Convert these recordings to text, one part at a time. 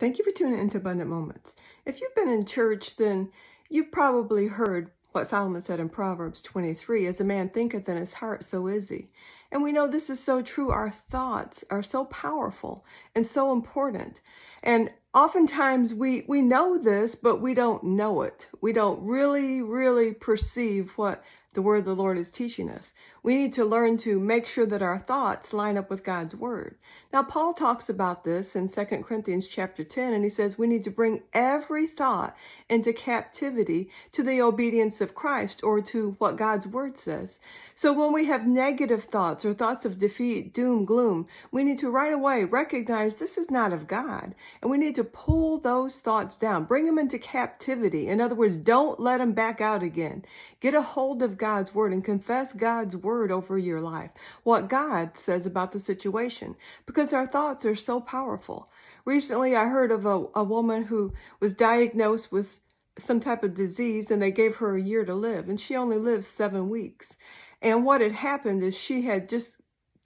Thank you for tuning into Abundant Moments. If you've been in church, then you've probably heard what Solomon said in Proverbs 23, as a man thinketh in his heart, so is he. And we know this is so true. Our thoughts are so powerful and so important. And oftentimes we know this, but we don't know it. We don't really perceive what the word of the Lord is teaching us. We need to learn to make sure that our thoughts line up with God's word. Now, Paul talks about this in 2 Corinthians chapter 10, and he says we need to bring every thought into captivity to the obedience of Christ, or to what God's word says. So when we have negative thoughts or thoughts of defeat, doom, gloom, we need to right away recognize this is not of God, and we need to pull those thoughts down, bring them into captivity. In other words, don't let them back out again. Get a hold of God's word and confess God's word over your life, what God says about the situation, because our thoughts are so powerful. Recently, I heard of a woman who was diagnosed with some type of disease, and they gave her a year to live, and she only lived 7 weeks. And what had happened is she had just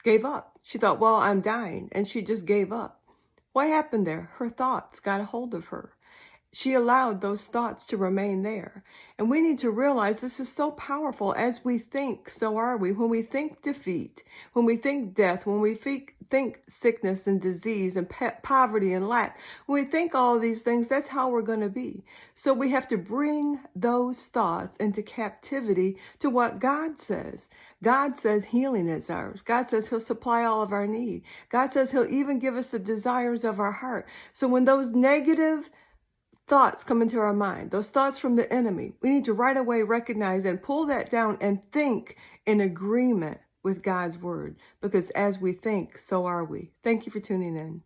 gave up. She thought, well, I'm dying, and she just gave up. What happened there? Her thoughts got a hold of her. She allowed those thoughts to remain there. And we need to realize this is so powerful. As we think, so are we. When we think defeat, when we think death, when we think sickness and disease and poverty and lack, when we think all of these things, that's how we're going to be. So we have to bring those thoughts into captivity to what God says. God says healing is ours. God says he'll supply all of our need. God says he'll even give us the desires of our heart. So when those negative thoughts come into our mind, those thoughts from the enemy, we need to right away recognize and pull that down and think in agreement with God's word, because as we think, so are we. Thank you for tuning in.